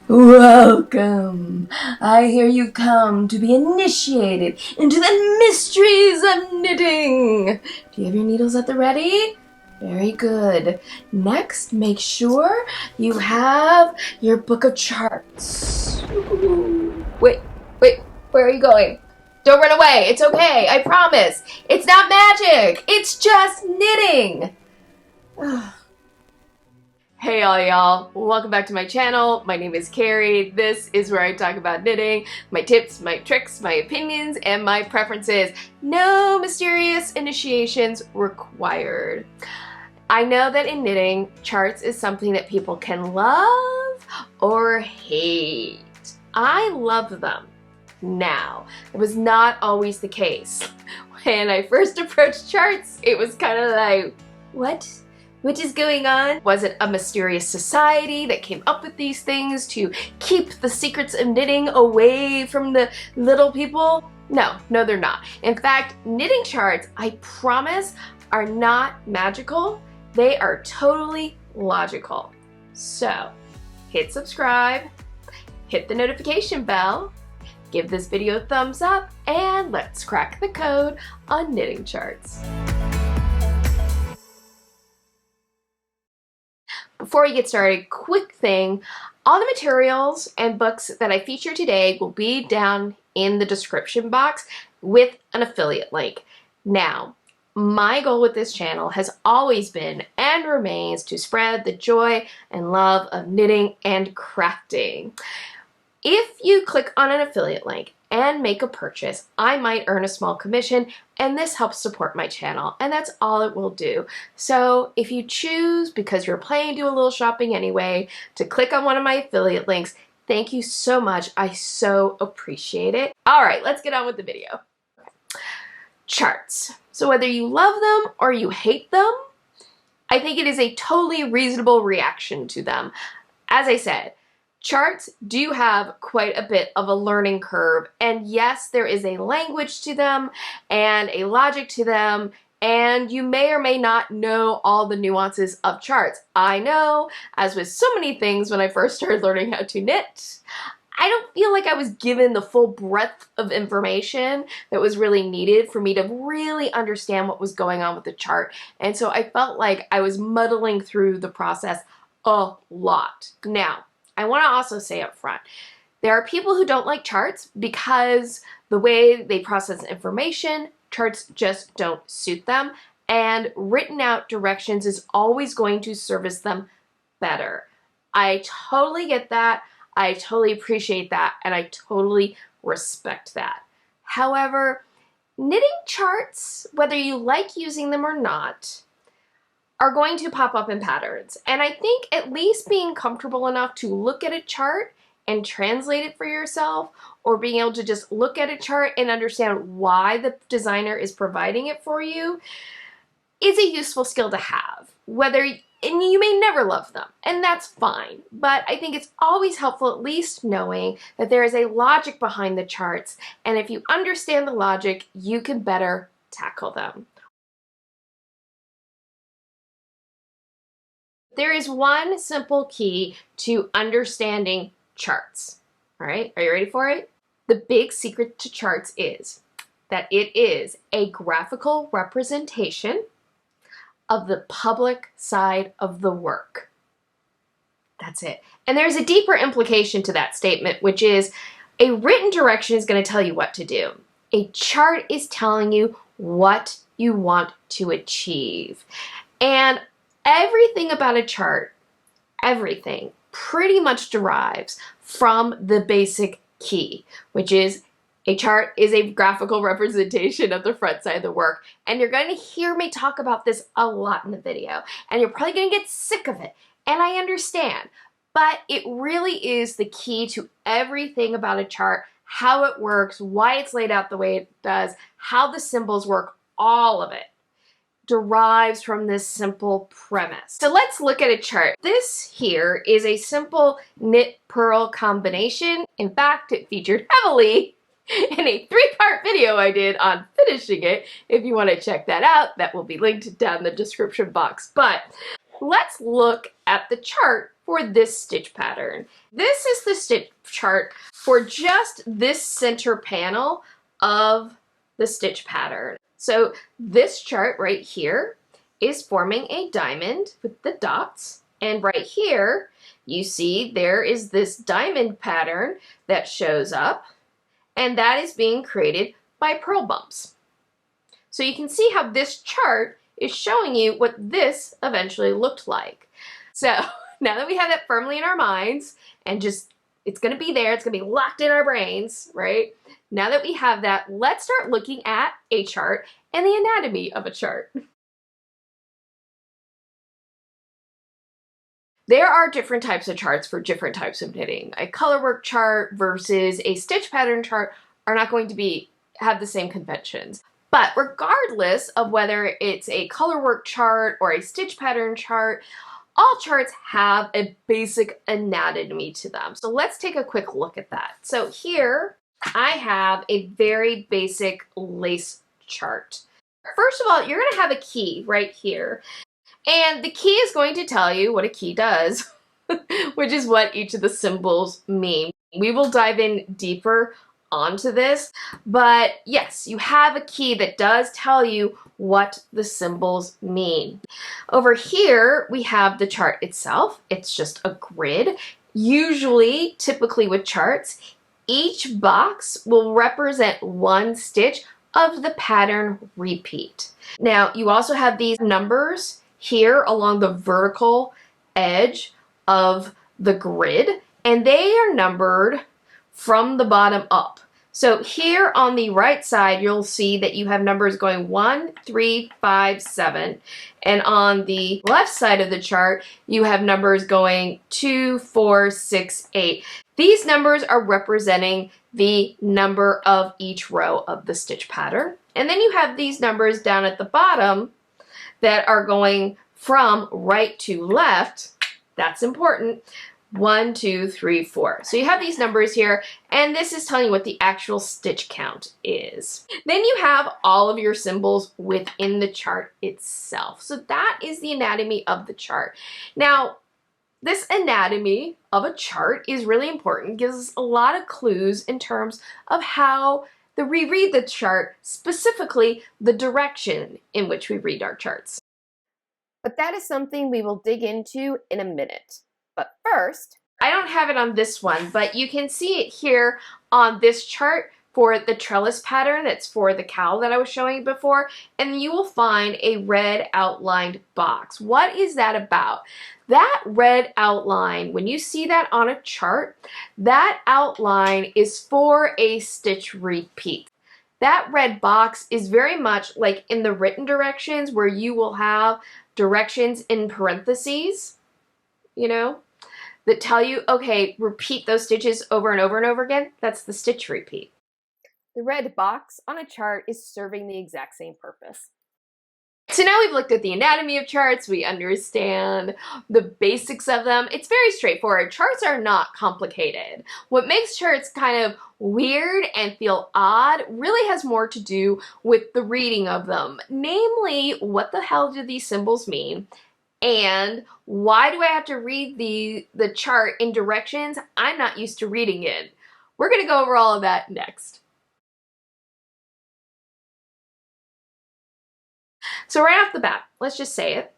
Welcome. I hear you come to be initiated into the mysteries of knitting. Do you have your needles at the ready? Very good. Next, make sure you have your book of charts. Ooh. Wait, where are you going? Don't run away. It's okay. I promise. It's not magic. It's just knitting. Hey all y'all, welcome back to my channel. My name is Carrie. This is where I talk about knitting, my tips, my tricks, my opinions, and my preferences. No mysterious initiations required. I know that in knitting, charts is something that people can love or hate. I love them. Now, it was not always the case. When I first approached charts, it was kind of like, what? What is going on? Was it a mysterious society that came up with these things to keep the secrets of knitting away from the little people? No, they're not. In fact, knitting charts, I promise, are not magical. They are totally logical. So, hit subscribe, hit the notification bell, give this video a thumbs up, and let's crack the code on knitting charts. Before we get started, quick thing, all the materials and books that I feature today will be down in the description box with an affiliate link. Now, my goal with this channel has always been and remains to spread the joy and love of knitting and crafting. If you click on an affiliate link and make a purchase, I might earn a small commission, and this helps support my channel, and that's all it will do. So if you choose, because you're planning to do a little shopping anyway, to click on one of my affiliate links, thank you so much. I so appreciate it. All right, let's get on with the video. Charts. So whether you love them or you hate them, I think it is a totally reasonable reaction to them. As I said, charts do have quite a bit of a learning curve, and yes, there is a language to them and a logic to them, and you may or may not know all the nuances of charts. I know, as with so many things when I first started learning how to knit, I don't feel like I was given the full breadth of information that was really needed for me to really understand what was going on with the chart, and so I felt like I was muddling through the process a lot. Now, I want to also say up front, there are people who don't like charts because the way they process information, charts just don't suit them, and written out directions is always going to service them better. I totally get that, I totally appreciate that, and I totally respect that. However, knitting charts, whether you like using them or not, are going to pop up in patterns. And I think at least being comfortable enough to look at a chart and translate it for yourself, or being able to just look at a chart and understand why the designer is providing it for you, is a useful skill to have. And you may never love them, and that's fine. But I think it's always helpful at least knowing that there is a logic behind the charts, and if you understand the logic, you can better tackle them. There is one simple key to understanding charts. All right, are you ready for it? The big secret to charts is that it is a graphical representation of the public side of the work. That's it. And there's a deeper implication to that statement, which is a written direction is going to tell you what to do. A chart is telling you what you want to achieve. And everything about a chart, everything, pretty much derives from the basic key, which is a chart is a graphical representation of the front side of the work. And you're going to hear me talk about this a lot in the video, and you're probably going to get sick of it, and I understand. But it really is the key to everything about a chart, how it works, why it's laid out the way it does, how the symbols work, all of it derives from this simple premise. So let's look at a chart. This here is a simple knit-purl combination. In fact, it featured heavily in a 3-part video I did on finishing it. If you want to check that out, that will be linked down in the description box. But let's look at the chart for this stitch pattern. This is the stitch chart for just this center panel of the stitch pattern. So this chart right here is forming a diamond with the dots, and right here you see there is this diamond pattern that shows up, and that is being created by purl bumps. So you can see how this chart is showing you what this eventually looked like. So now that we have that firmly in our minds and just, it's going to be there, it's going to be locked in our brains, right? Now that we have that, let's start looking at a chart and the anatomy of a chart. There are different types of charts for different types of knitting. A colorwork chart versus a stitch pattern chart are not going to have the same conventions. But regardless of whether it's a colorwork chart or a stitch pattern chart, all charts have a basic anatomy to them. So let's take a quick look at that. So here I have a very basic lace chart. First of all, you're going to have a key right here. And the key is going to tell you what a key does, which is what each of the symbols mean. We will dive in deeper onto this, but yes, you have a key that does tell you what the symbols mean. Over here, we have the chart itself. It's just a grid. Usually, typically with charts, each box will represent one stitch of the pattern repeat. Now, you also have these numbers here along the vertical edge of the grid, and they are numbered from the bottom up. So here on the right side, you'll see that you have numbers going 1, 3, 5, 7. And on the left side of the chart, you have numbers going 2, 4, 6, 8. These numbers are representing the number of each row of the stitch pattern. And then you have these numbers down at the bottom that are going from right to left. That's important. 1, 2, 3, 4. So you have these numbers here, and this is telling you what the actual stitch count is. Then you have all of your symbols within the chart itself. So that is the anatomy of the chart. Now, this anatomy of a chart is really important, gives us a lot of clues in terms of how we read the chart, specifically the direction in which we read our charts. But that is something we will dig into in a minute. But first, I don't have it on this one, but you can see it here on this chart for the trellis pattern that's for the cowl that I was showing before, and you will find a red outlined box. What is that about? That red outline, when you see that on a chart, that outline is for a stitch repeat. That red box is very much like in the written directions where you will have directions in parentheses, you know, that tell you, okay, repeat those stitches over and over and over again. That's the stitch repeat. The red box on a chart is serving the exact same purpose. So now we've looked at the anatomy of charts, we understand the basics of them. It's very straightforward. Charts are not complicated. What makes charts kind of weird and feel odd really has more to do with the reading of them. Namely, what the hell do these symbols mean? And why do I have to read the chart in directions I'm not used to reading in? We're going to go over all of that next. So right off the bat, let's just say it.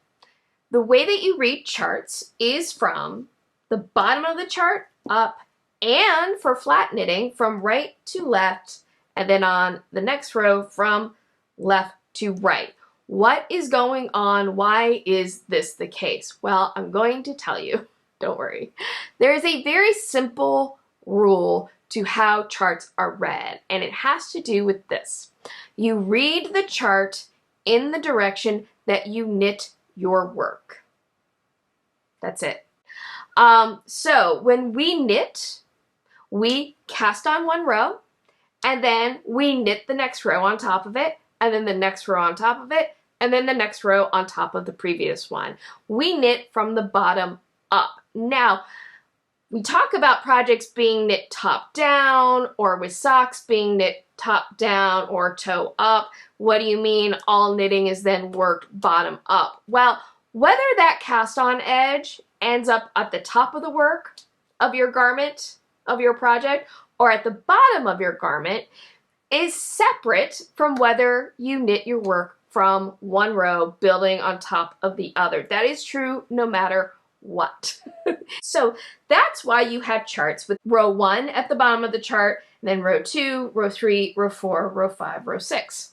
The way that you read charts is from the bottom of the chart up, and for flat knitting, from right to left, and then on the next row from left to right. What is going on? Why is this the case? Well, I'm going to tell you. Don't worry. There is a very simple rule to how charts are read, and it has to do with this. You read the chart in the direction that you knit your work. That's it. So when we knit, we cast on one row, and then we knit the next row on top of it, and then the next row on top of it, and then the next row on top of the previous one. We knit from the bottom up. Now, we talk about projects being knit top down, or with socks being knit top down or toe up. What do you mean all knitting is then worked bottom up? Well, whether that cast on edge ends up at the top of the work of your garment, of your project, or at the bottom of your garment is separate from whether you knit your work from one row building on top of the other. That is true no matter what. So that's why you have charts with row 1 at the bottom of the chart, then row 2, row 3, row 4, row 5, row 6.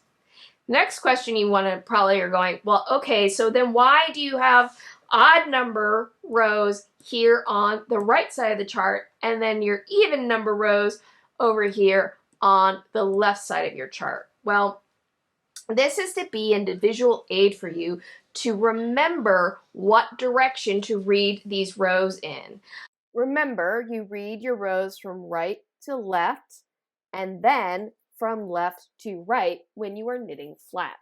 Next question you want to probably are going, well, okay, so then why do you have odd number rows here on the right side of the chart and then your even number rows over here on the left side of your chart? Well, this is to be a visual aid for you to remember what direction to read these rows in. Remember, you read your rows from right to left and then from left to right when you are knitting flat.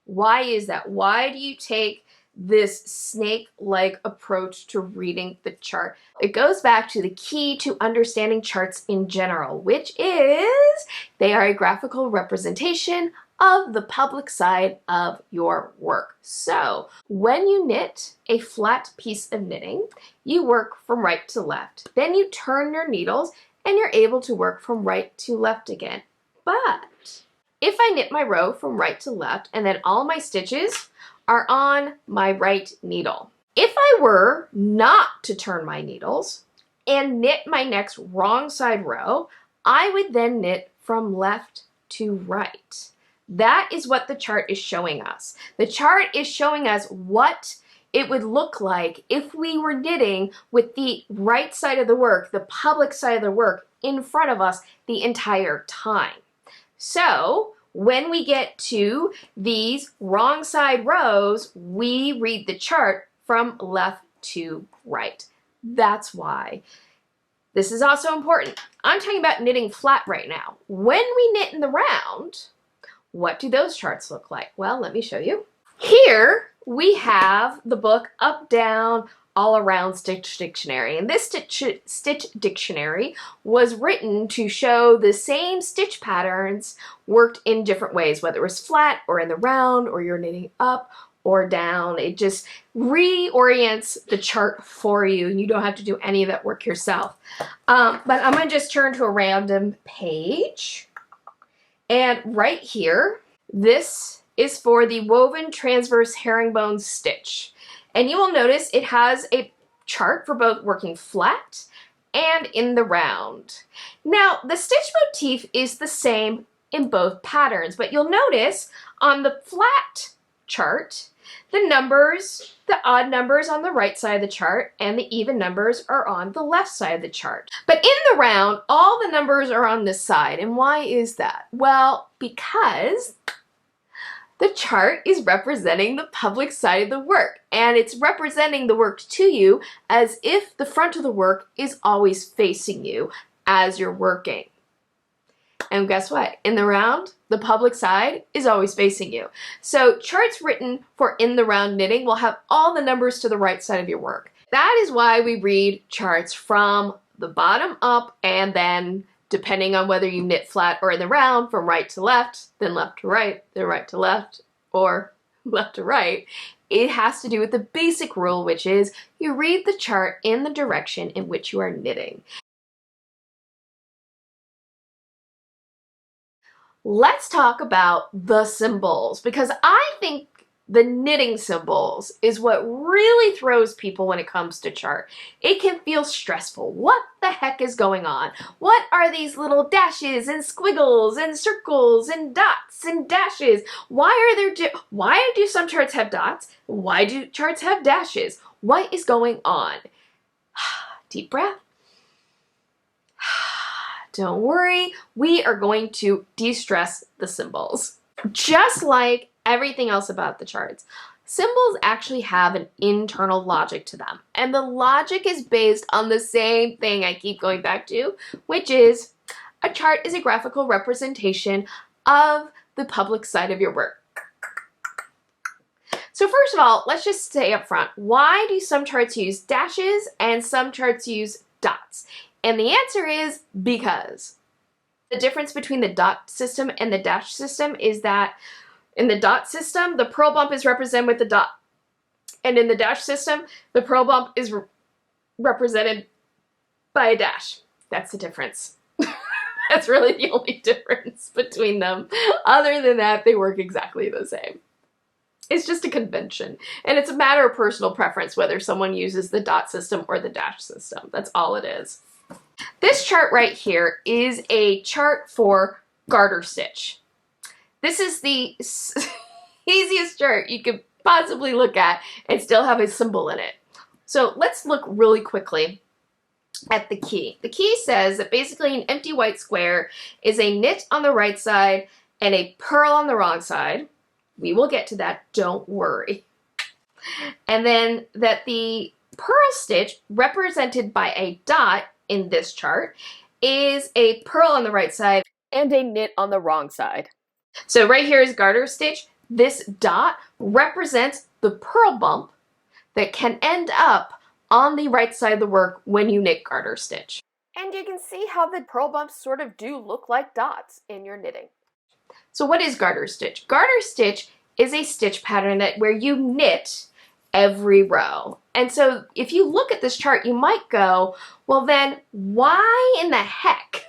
Why is that? Why do you take this snake-like approach to reading the chart? It goes back to the key to understanding charts in general, which is they are a graphical representation of the public side of your work. So when you knit a flat piece of knitting, you work from right to left. Then you turn your needles and you're able to work from right to left again. But if I knit my row from right to left and then all my stitches are on my right needle, if I were not to turn my needles and knit my next wrong side row, I would then knit from left to right. That is what the chart is showing us. The chart is showing us what it would look like if we were knitting with the right side of the work, the public side of the work, in front of us the entire time. So when we get to these wrong side rows, we read the chart from left to right. That's why. This is also important. I'm talking about knitting flat right now. When we knit in the round, what do those charts look like? Well, let me show you. Here we have the book Up, Down, All Around Stitch Dictionary. And this stitch dictionary was written to show the same stitch patterns worked in different ways, whether it was flat or in the round or you're knitting up or down. It just reorients the chart for you and you don't have to do any of that work yourself. But I'm going to just turn to a random page. And right here, this is for the woven transverse herringbone stitch. And you will notice it has a chart for both working flat and in the round. Now, the stitch motif is the same in both patterns, but you'll notice on the flat chart, the numbers, the odd numbers on the right side of the chart and the even numbers are on the left side of the chart. But in the round, all the numbers are on this side. And why is that? Well, because the chart is representing the public side of the work, and it's representing the work to you as if the front of the work is always facing you as you're working. And guess what? In the round, the public side is always facing you. So charts written for in the round knitting will have all the numbers to the right side of your work. That is why we read charts from the bottom up and then, depending on whether you knit flat or in the round, from right to left, then left to right, then right to left, or left to right. It has to do with the basic rule, which is you read the chart in the direction in which you are knitting. Let's talk about the symbols, because I think the knitting symbols is what really throws people when it comes to chart. It can feel stressful. What the heck is going on? What are these little dashes and squiggles and circles and dots and dashes? Why do some charts have dots? Why do charts have dashes? What is going on? Deep breath. Don't worry, we are going to de-stress the symbols. Just like everything else about the charts, symbols actually have an internal logic to them. And the logic is based on the same thing I keep going back to, which is a chart is a graphical representation of the public side of your work. So first of all, let's just say up front, why do some charts use dashes and some charts use dots? And the answer is because. The difference between the dot system and the dash system is that in the dot system, the purl bump is represented with the dot. And in the dash system, the purl bump is represented by a dash. That's the difference. That's really the only difference between them. Other than that, they work exactly the same. It's just a convention. And it's a matter of personal preference whether someone uses the dot system or the dash system. That's all it is. This chart right here is a chart for garter stitch. This is the easiest chart you could possibly look at and still have a symbol in it. So let's look really quickly at the key. The key says that basically an empty white square is a knit on the right side and a purl on the wrong side. We will get to that, don't worry. And then that the purl stitch represented by a dot in this chart is a purl on the right side and a knit on the wrong side. So right here is garter stitch. This dot represents the purl bump that can end up on the right side of the work when you knit garter stitch. And you can see how the purl bumps sort of do look like dots in your knitting. So what is garter stitch? Garter stitch is a stitch pattern where you knit every row. And so if you look at this chart, you might go, well then why in the heck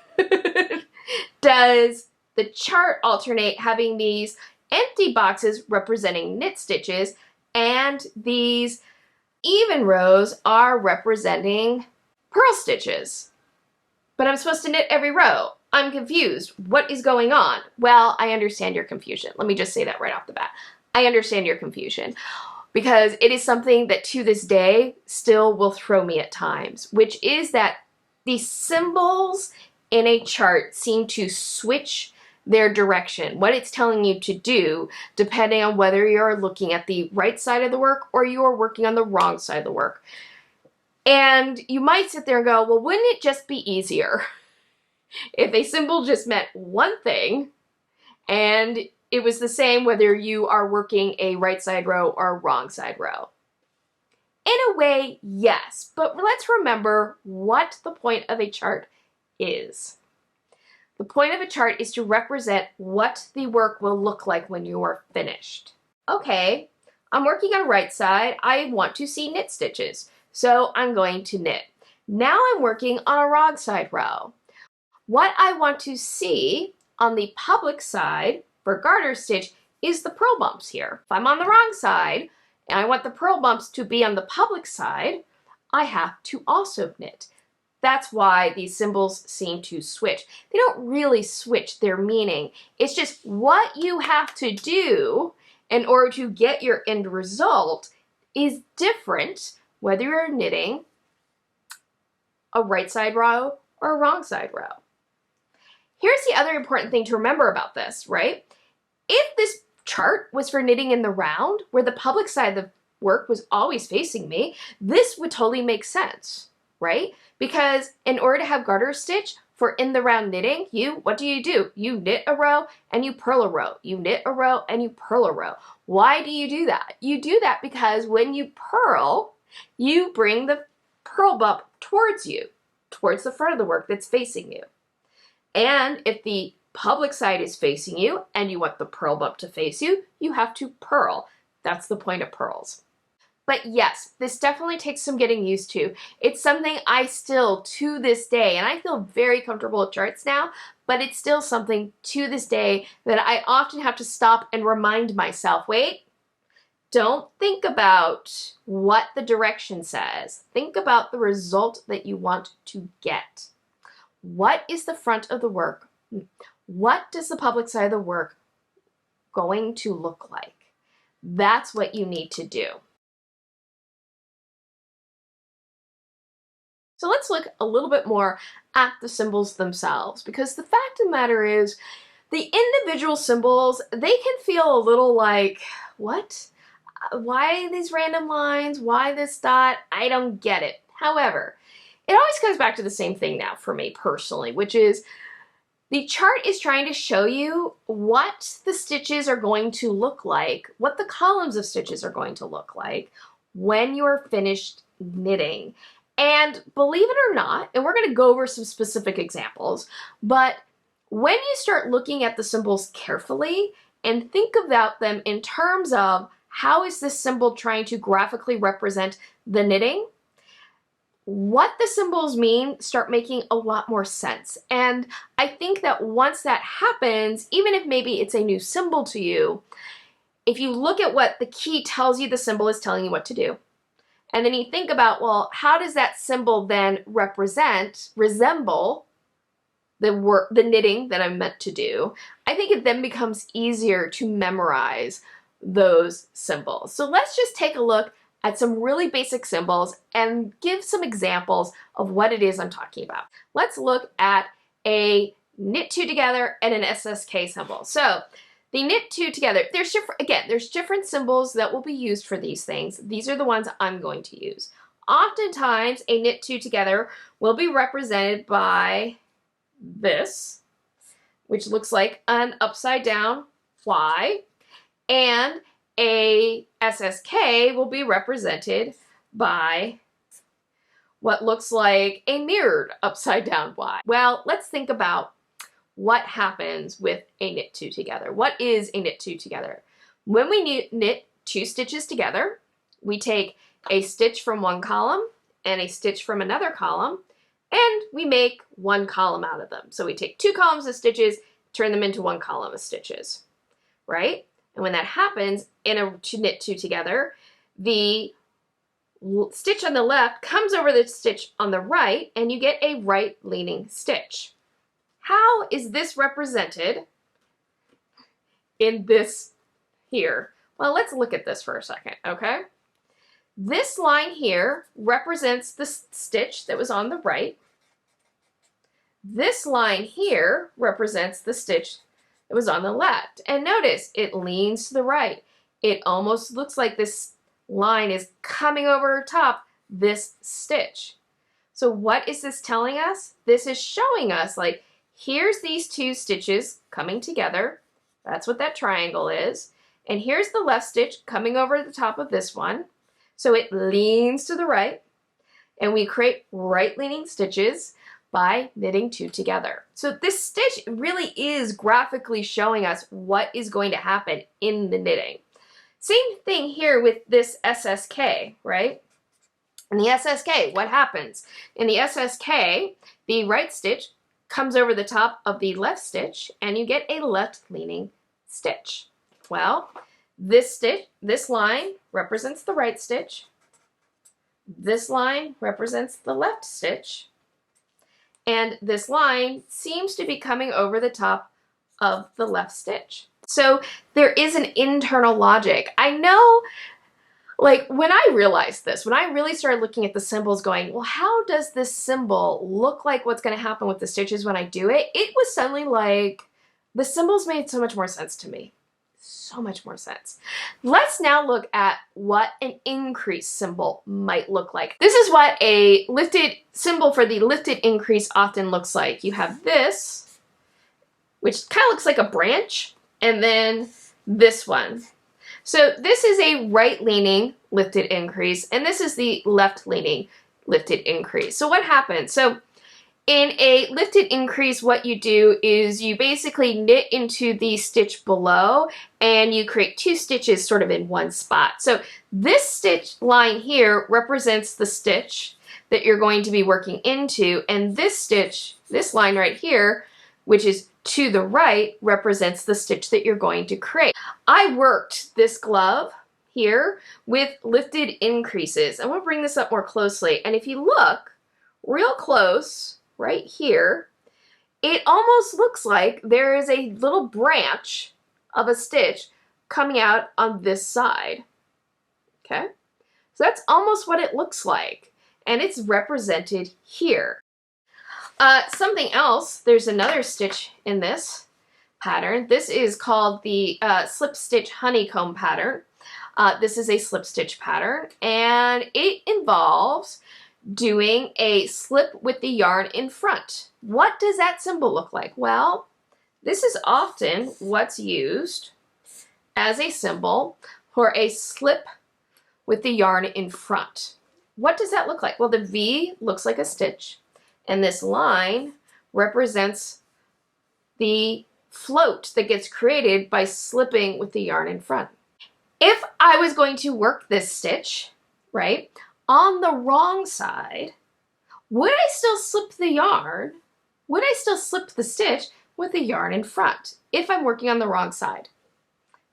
does the chart alternate having these empty boxes representing knit stitches and these even rows are representing purl stitches? But I'm supposed to knit every row. I'm confused. What is going on? Well, I understand your confusion. Let me just say that right off the bat. I understand your confusion because it is something that to this day still will throw me at times, which is that the symbols in a chart seem to switch their direction, what it's telling you to do, depending on whether you're looking at the right side of the work or you're working on the wrong side of the work. And you might sit there and go, well, wouldn't it just be easier if a symbol just meant one thing and it was the same whether you are working a right side row or a wrong side row? In a way, yes, but let's remember what the point of a chart is. The point of a chart is to represent what the work will look like when you are finished. Okay, I'm working on the right side. I want to see knit stitches, so I'm going to knit. Now I'm working on a wrong side row. What I want to see on the public side for garter stitch is the purl bumps here. If I'm on the wrong side and I want the purl bumps to be on the public side, I have to also knit. That's why these symbols seem to switch. They don't really switch their meaning. It's just what you have to do in order to get your end result is different whether you're knitting a right side row or a wrong side row. Here's the other important thing to remember about this, right? If this chart was for knitting in the round, where the public side of the work was always facing me, this would totally make sense, right? Because in order to have garter stitch for in the round knitting, what do? You knit a row and you purl a row. You knit a row and you purl a row. Why do you do that? You do that because when you purl, you bring the purl bump towards you, towards the front of the work that's facing you. And if the public side is facing you and you want the purl bump to face you, you have to purl. That's the point of purls. But yes, this definitely takes some getting used to. It's something I still, to this day, and I feel very comfortable with charts now, but it's still something to this day that I often have to stop and remind myself, wait, don't think about what the direction says. Think about the result that you want to get. What is the front of the work? What does the public side of the work going to look like? That's what you need to do. So let's look a little bit more at the symbols themselves, because the fact of the matter is the individual symbols, they can feel a little like, what? Why these random lines? Why this dot? I don't get it. However, it always comes back to the same thing now for me personally, which is the chart is trying to show you what the stitches are going to look like, what the columns of stitches are going to look like when you're finished knitting. And believe it or not, and we're going to go over some specific examples, but when you start looking at the symbols carefully and think about them in terms of How is this symbol trying to graphically represent the knitting? What the symbols mean start making a lot more sense. And I think that once that happens, even if maybe it's a new symbol to you, if you look at what the key tells you the symbol is telling you what to do, and then you think about, well, how does that symbol then resemble the knitting that I'm meant to do, I think it then becomes easier to memorize those symbols. So let's just take a look at some really basic symbols and give some examples of what it is I'm talking about. Let's look at a knit two together and an SSK symbol. So the knit two together, there's different symbols that will be used for these things. These are the ones I'm going to use. Oftentimes, a knit two together will be represented by this, which looks like an upside down Y, and a SSK will be represented by what looks like a mirrored upside down Y. Well, let's think about what happens with a knit two together. What is a knit two together? When we knit two stitches together, we take a stitch from one column and a stitch from another column, and we make one column out of them. So we take two columns of stitches, turn them into one column of stitches, right? And when that happens in a knit two together, the stitch on the left comes over the stitch on the right, and you get a right leaning stitch. How is this represented in this here? Well, let's look at this for a second, okay? This line here represents the stitch that was on the right. This line here represents the stitch that was on the left. And notice, it leans to the right. It almost looks like this line is coming over top this stitch. So what is this telling us? This is showing us, like, here's these two stitches coming together. That's what that triangle is. And here's the left stitch coming over the top of this one. So it leans to the right, and we create right leaning stitches by knitting two together. So this stitch really is graphically showing us what is going to happen in the knitting. Same thing here with this SSK, right? In the SSK, what happens? In the SSK, the right stitch comes over the top of the left stitch, and you get a left leaning stitch. Well, this line represents the right stitch. This line represents the left stitch. And this line seems to be coming over the top of the left stitch. So there is an internal logic. I know, like, when I realized this, when I really started looking at the symbols going, well, how does this symbol look like what's going to happen with the stitches when I do it? It was suddenly like, the symbols made so much more sense to me. So much more sense. Let's now look at what an increase symbol might look like. This is what a lifted symbol for the lifted increase often looks like. You have this, which kind of looks like a branch, and then this one. So this is a right-leaning lifted increase, and this is the left-leaning lifted increase. So what happens? So in a lifted increase, what you do is you basically knit into the stitch below, and you create two stitches sort of in one spot. So this stitch line here represents the stitch that you're going to be working into, and this stitch, this line right here, which is to the right, represents the stitch that you're going to create. I worked this glove here with lifted increases. I want to bring this up more closely, and if you look real close, right here, it almost looks like there is a little branch of a stitch coming out on this side. Okay, so that's almost what it looks like, and it's represented here. Something else, there's another stitch in this pattern. This is called the slip stitch honeycomb pattern. This is a slip stitch pattern, and it involves doing a slip with the yarn in front. What does that symbol look like? Well, this is often what's used as a symbol for a slip with the yarn in front. What does that look like? Well, the V looks like a stitch, and this line represents the float that gets created by slipping with the yarn in front. If I was going to work this stitch, right, on the wrong side, would I still slip the yarn? Would I still slip the stitch with the yarn in front if I'm working on the wrong side?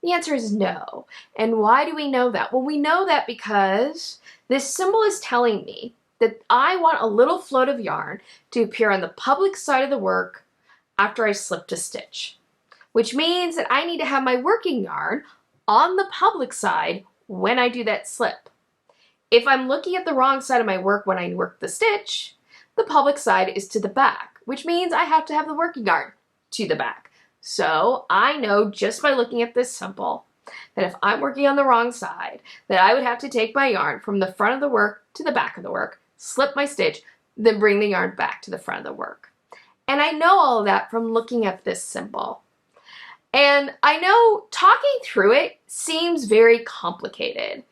The answer is no. And why do we know that? Well, we know that because this symbol is telling me that I want a little float of yarn to appear on the public side of the work after I slipped a stitch, which means that I need to have my working yarn on the public side when I do that slip. If I'm looking at the wrong side of my work when I work the stitch, the public side is to the back, which means I have to have the working yarn to the back. So I know just by looking at this symbol that if I'm working on the wrong side, that I would have to take my yarn from the front of the work to the back of the work, slip my stitch, then bring the yarn back to the front of the work. And I know all of that from looking at this symbol. And I know talking through it seems very complicated.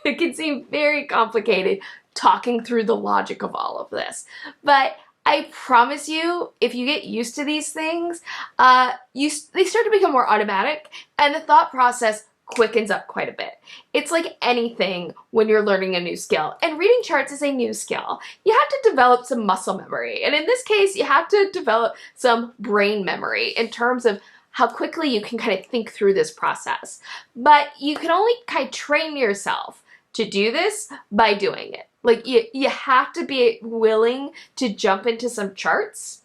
It can seem very complicated talking through the logic of all of this. But I promise you, if you get used to these things, they start to become more automatic and the thought process quickens up quite a bit. It's like anything when you're learning a new skill. And reading charts is a new skill. You have to develop some muscle memory. And in this case, you have to develop some brain memory in terms of how quickly you can kind of think through this process. But you can only kind of train yourself to do this by doing it. Like you have to be willing to jump into some charts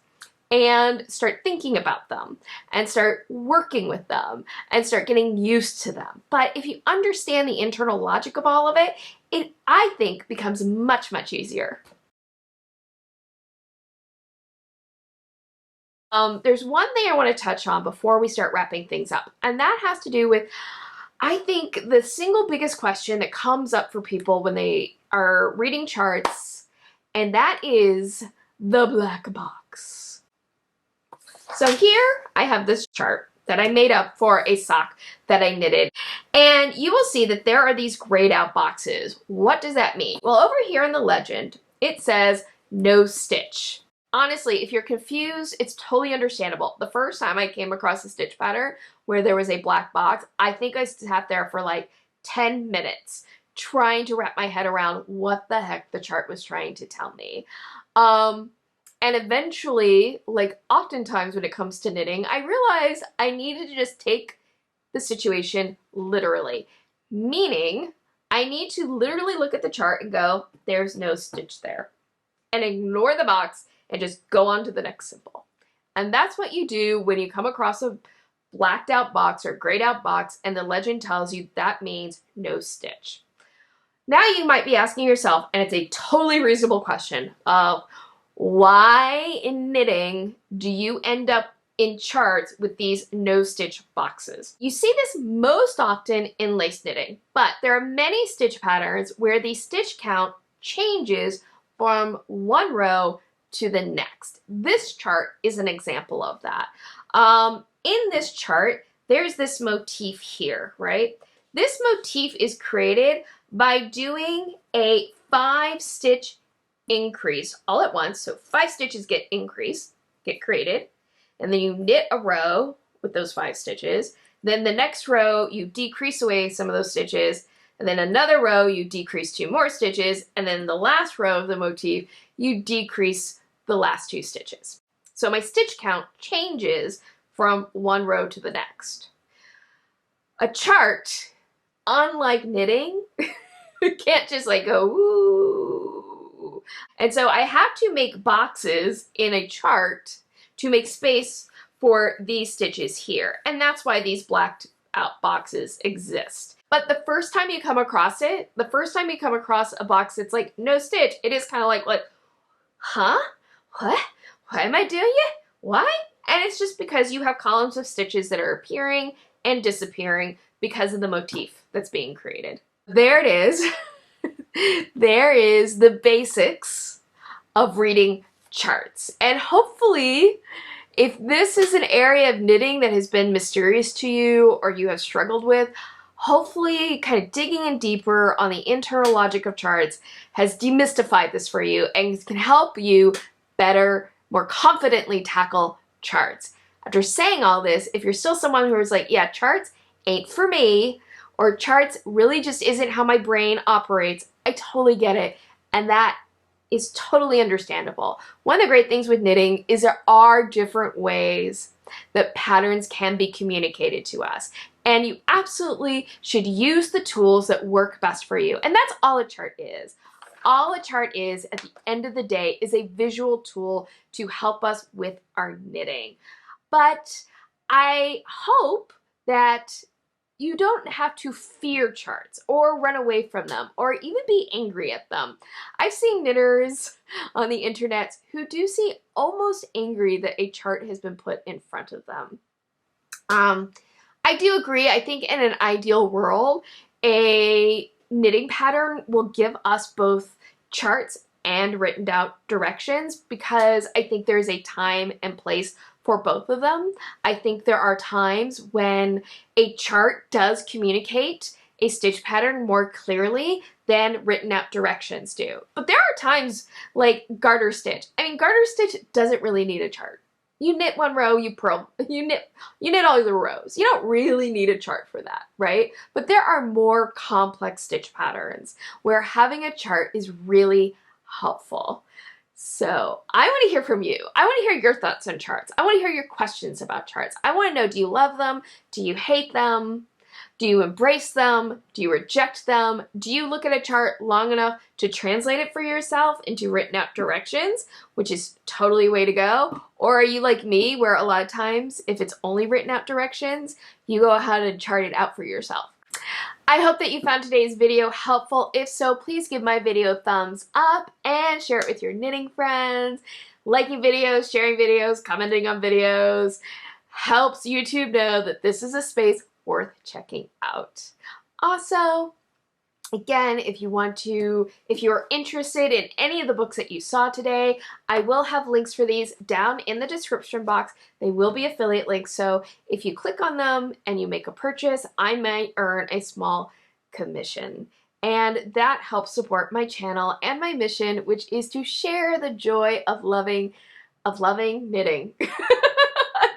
and start thinking about them and start working with them and start getting used to them. But if you understand the internal logic of all of it, it, I think, becomes much, much easier. There's one thing I want to touch on before we start wrapping things up, and that has to do with, I think, the single biggest question that comes up for people when they are reading charts, and that is the black box. So here I have this chart that I made up for a sock that I knitted, and you will see that there are these grayed out boxes. What does that mean? Well, over here in the legend, it says no stitch. Honestly, if you're confused, it's totally understandable. The first time I came across a stitch pattern where there was a black box, I think I sat there for like 10 minutes trying to wrap my head around what the heck the chart was trying to tell me. And eventually, like oftentimes when it comes to knitting, I realized I needed to just take the situation literally. Meaning, I need to literally look at the chart and go, there's no stitch there. And ignore the box and just go on to the next symbol. And that's what you do when you come across a blacked out box or grayed out box and the legend tells you that means no stitch. Now you might be asking yourself, and it's a totally reasonable question, of why in knitting do you end up in charts with these no stitch boxes? You see this most often in lace knitting, but there are many stitch patterns where the stitch count changes from one row to the next. This chart is an example of that. In this chart, there's this motif here, right? This motif is created by doing a 5-stitch increase all at once. So 5 stitches get created, and then you knit a row with those 5 stitches. Then the next row, you decrease away some of those stitches, and then another row, you decrease 2 more stitches, and then the last row of the motif, you decrease the last 2 stitches. So my stitch count changes from one row to the next. A chart, unlike knitting, can't just like go, ooh. And so I have to make boxes in a chart to make space for these stitches here. And that's why these blacked out boxes exist. But the first time you come across it, the first time you come across a box that's like no stitch, it is kind of like, huh? What? Why am I doing it? Why? And it's just because you have columns of stitches that are appearing and disappearing because of the motif that's being created. There it is. There is the basics of reading charts. And hopefully, if this is an area of knitting that has been mysterious to you or you have struggled with, hopefully kind of digging in deeper on the internal logic of charts has demystified this for you and can help you better, more confidently tackle charts. After saying all this, if you're still someone who is like, yeah, charts ain't for me, or charts really just isn't how my brain operates. I totally get it, and that is totally understandable. One of the great things with knitting is there are different ways that patterns can be communicated to us. And you absolutely should use the tools that work best for you. And that's all a chart is. All a chart is, at the end of the day, is a visual tool to help us with our knitting. But I hope that you don't have to fear charts or run away from them or even be angry at them. I've seen knitters on the internet who do seem almost angry that a chart has been put in front of them. I do agree. I think in an ideal world, a knitting pattern will give us both charts and written out directions, because I think there's a time and place for both of them. I think there are times when a chart does communicate a stitch pattern more clearly than written out directions do. But there are times like garter stitch. I mean, garter stitch doesn't really need a chart. You knit one row, you knit all the rows. You don't really need a chart for that, right? But there are more complex stitch patterns where having a chart is really helpful. So I want to hear from you. I want to hear your thoughts on charts. I want to hear your questions about charts. I want to know, do you love them? Do you hate them? Do you embrace them? Do you reject them? Do you look at a chart long enough to translate it for yourself into written out directions, which is totally a way to go? Or are you like me, where a lot of times, if it's only written out directions, you go ahead and chart it out for yourself? I hope that you found today's video helpful. If so, please give my video a thumbs up and share it with your knitting friends. Liking videos, sharing videos, commenting on videos helps YouTube know that this is a space worth checking out. Also, again, if you're interested in any of the books that you saw today, I will have links for these down in the description box. They will be affiliate links, so if you click on them and you make a purchase, I might earn a small commission. And that helps support my channel and my mission, which is to share the joy of loving knitting.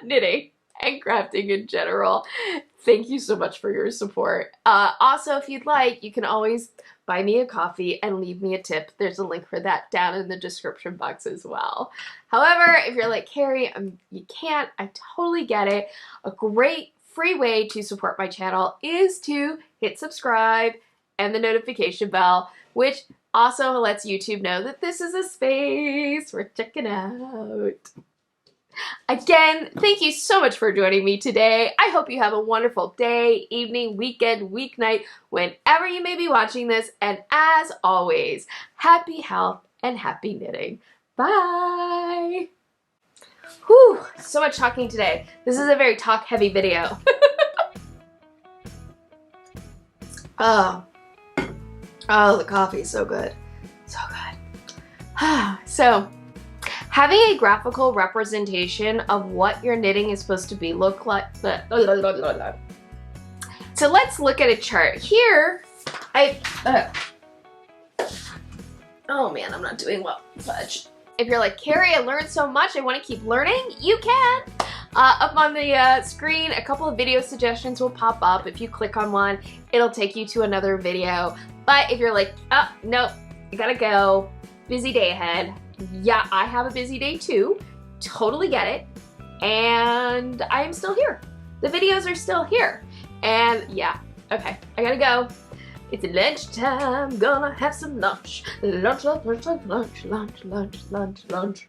Knitting and crafting in general. Thank you so much for your support. Also, if you'd like, you can always buy me a coffee and leave me a tip. There's a link for that down in the description box as well. However, if you're like, Carrie, you can't, I totally get it. A great free way to support my channel is to hit subscribe and the notification bell, which also lets YouTube know that this is a space we're checking out. Again, thank you so much for joining me today. I hope you have a wonderful day, evening, weekend, weeknight, whenever you may be watching this. And as always, happy health and happy knitting. Bye! Whew, so much talking today. This is a very talk-heavy video. Oh, the coffee is so good. So good. So, having a graphical representation of what your knitting is supposed to be look like. So let's look at a chart. Here, oh man, I'm not doing well. Fudge. If you're like, Carrie, I learned so much, I want to keep learning, you can. Up on the screen, a couple of video suggestions will pop up. If you click on one, it'll take you to another video. But if you're like, oh, nope, I gotta go, busy day ahead. Yeah, I have a busy day too. Totally get it. And I am still here. The videos are still here. And yeah, okay, I gotta go. It's lunchtime, gonna have some lunch. Lunch, lunch, lunch, lunch, lunch, lunch, lunch, lunch.